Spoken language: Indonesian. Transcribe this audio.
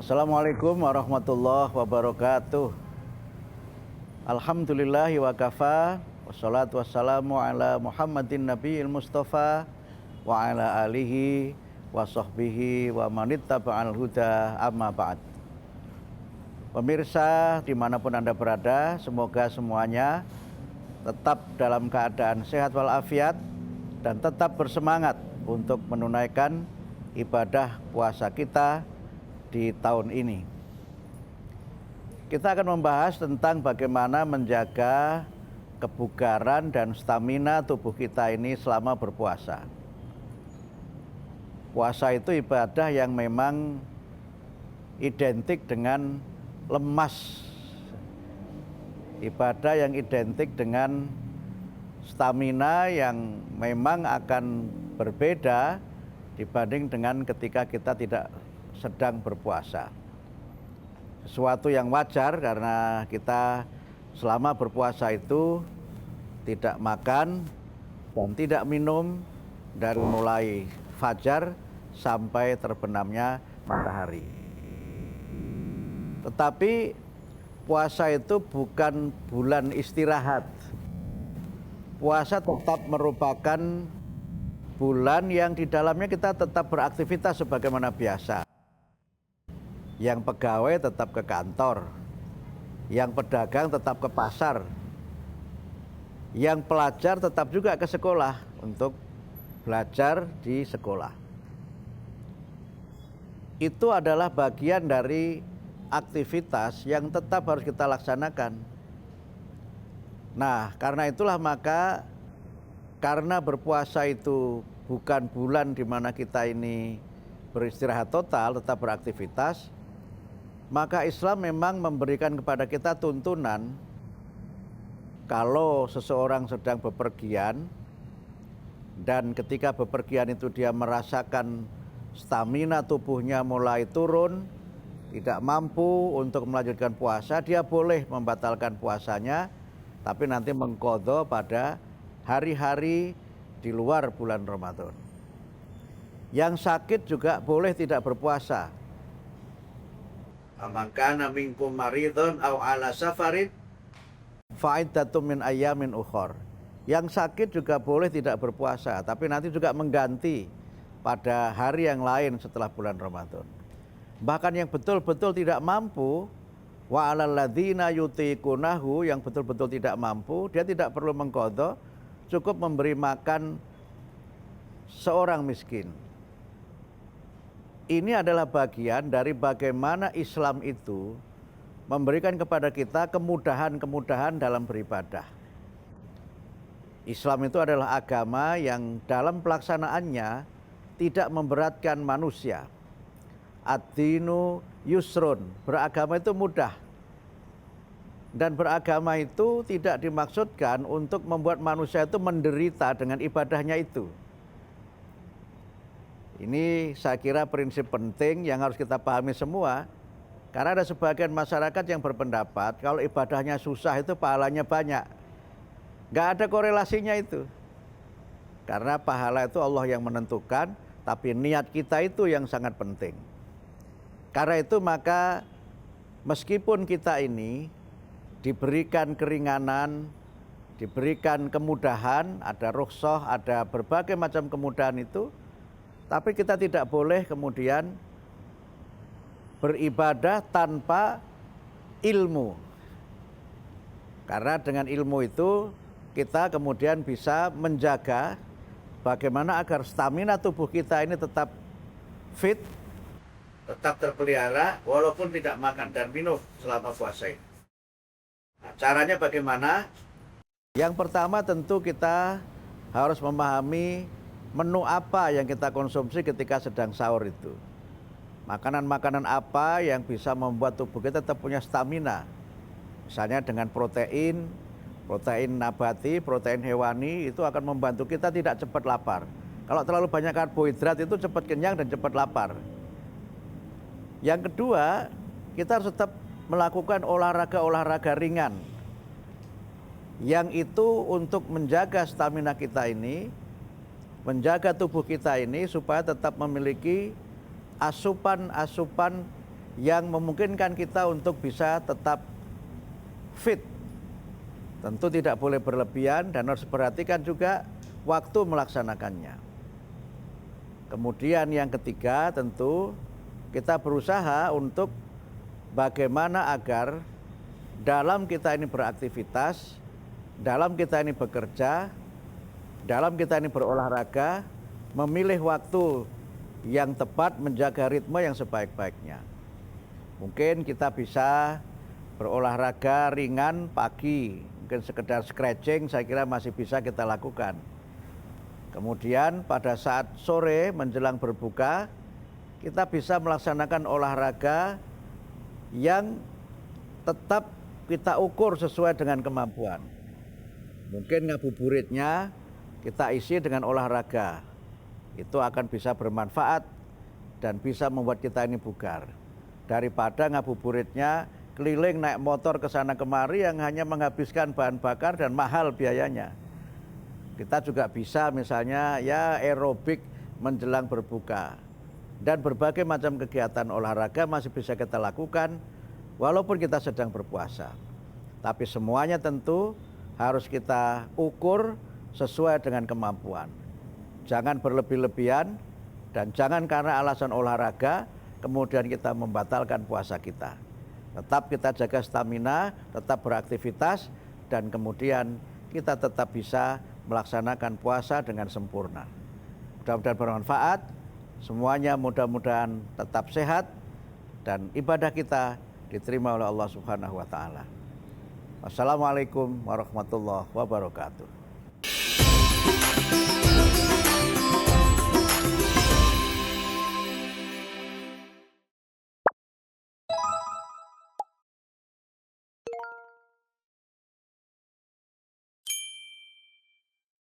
Assalamualaikum warahmatullahi wabarakatuh. Alhamdulillahi wa kafa. Wassalatu wassalamu ala Muhammadin nabiyil mustafa wa ala alihi wa sahbihi wa manittaba'al huda amma ba'd. Pemirsa dimanapun Anda berada, semoga semuanya tetap dalam keadaan sehat walafiat dan tetap bersemangat untuk menunaikan ibadah puasa kita di tahun ini. Kita akan membahas tentang bagaimana menjaga kebugaran dan stamina tubuh kita ini selama berpuasa. Puasa itu ibadah yang memang identik dengan lemas. Ibadah yang identik dengan stamina yang memang akan berbeda dibanding dengan ketika kita tidak sedang berpuasa. Sesuatu yang wajar karena kita selama berpuasa itu tidak makan dan tidak minum dari mulai fajar sampai terbenamnya matahari. Tetapi puasa itu bukan bulan istirahat. Puasa tetap merupakan bulan yang di dalamnya kita tetap beraktivitas sebagaimana biasa. Yang pegawai tetap ke kantor, yang pedagang tetap ke pasar, yang pelajar tetap juga ke sekolah untuk belajar di sekolah. Itu adalah bagian dari aktivitas yang tetap harus kita laksanakan. Nah, karena itulah maka karena berpuasa itu bukan bulan di mana kita ini beristirahat total, tetap beraktivitas, maka Islam memang memberikan kepada kita tuntunan kalau seseorang sedang bepergian dan ketika bepergian itu dia merasakan stamina tubuhnya mulai turun, tidak mampu untuk melanjutkan puasa, dia boleh membatalkan puasanya, tapi nanti mengqadha pada hari-hari di luar bulan Ramadan. Yang sakit juga boleh tidak berpuasa. Amangkana minkum maridun aw ala safarin fa'iddatum min ayyamin ukhor. Yang sakit juga boleh tidak berpuasa, tapi nanti juga mengganti pada hari yang lain setelah bulan Ramadan. Bahkan yang betul-betul tidak mampu, wa 'alal ladzina yutiqunahu, yang betul-betul tidak mampu, dia tidak perlu mengqadha, cukup memberi makan seorang miskin. Ini adalah bagian dari bagaimana Islam itu memberikan kepada kita kemudahan-kemudahan dalam beribadah. Islam itu adalah agama yang dalam pelaksanaannya tidak memberatkan manusia. Ad-dinu yusrun, beragama itu mudah. Dan beragama itu tidak dimaksudkan untuk membuat manusia itu menderita dengan ibadahnya itu. Ini saya kira prinsip penting yang harus kita pahami semua. Karena ada sebagian masyarakat yang berpendapat kalau ibadahnya susah itu pahalanya banyak. Nggak ada korelasinya itu. Karena pahala itu Allah yang menentukan, tapi niat kita itu yang sangat penting. Karena itu maka meskipun kita ini diberikan keringanan, diberikan kemudahan, ada rukhsah, ada berbagai macam kemudahan itu, tapi kita tidak boleh kemudian beribadah tanpa ilmu. Karena dengan ilmu itu kita kemudian bisa menjaga bagaimana agar stamina tubuh kita ini tetap fit, tetap terpelihara walaupun tidak makan dan minum selama puasa ini. Nah, caranya bagaimana? Yang pertama tentu kita harus memahami menu apa yang kita konsumsi ketika sedang sahur itu. Makanan-makanan apa yang bisa membuat tubuh kita tetap punya stamina. Misalnya dengan protein nabati, protein hewani, itu akan membantu kita tidak cepat lapar. Kalau terlalu banyak karbohidrat itu cepat kenyang dan cepat lapar. Yang kedua, kita harus tetap melakukan olahraga-olahraga ringan. Yang itu untuk menjaga stamina kita ini, menjaga tubuh kita ini supaya tetap memiliki asupan-asupan yang memungkinkan kita untuk bisa tetap fit. Tentu tidak boleh berlebihan dan harus perhatikan juga waktu melaksanakannya. Kemudian yang ketiga tentu kita berusaha untuk bagaimana agar dalam kita ini beraktivitas, dalam kita ini bekerja, dalam kita ini berolahraga, memilih waktu yang tepat menjaga ritme yang sebaik-baiknya. Mungkin kita bisa berolahraga ringan pagi, mungkin sekedar stretching saya kira masih bisa kita lakukan. Kemudian pada saat sore menjelang berbuka, kita bisa melaksanakan olahraga yang tetap kita ukur sesuai dengan kemampuan. Mungkin ngabuburitnya kita isi dengan olahraga. Itu akan bisa bermanfaat dan bisa membuat kita ini bugar. Daripada ngabuburitnya keliling naik motor ke sana kemari yang hanya menghabiskan bahan bakar dan mahal biayanya. Kita juga bisa misalnya ya aerobik menjelang berbuka. Dan berbagai macam kegiatan olahraga masih bisa kita lakukan walaupun kita sedang berpuasa. Tapi semuanya tentu harus kita ukur sesuai dengan kemampuan. Jangan berlebih-lebihan dan jangan karena alasan olahraga kemudian kita membatalkan puasa kita. Tetap kita jaga stamina, tetap beraktivitas dan kemudian kita tetap bisa melaksanakan puasa dengan sempurna. Mudah-mudahan bermanfaat, semuanya mudah-mudahan tetap sehat dan ibadah kita diterima oleh Allah Subhanahu wa taala. Wassalamualaikum warahmatullahi wabarakatuh.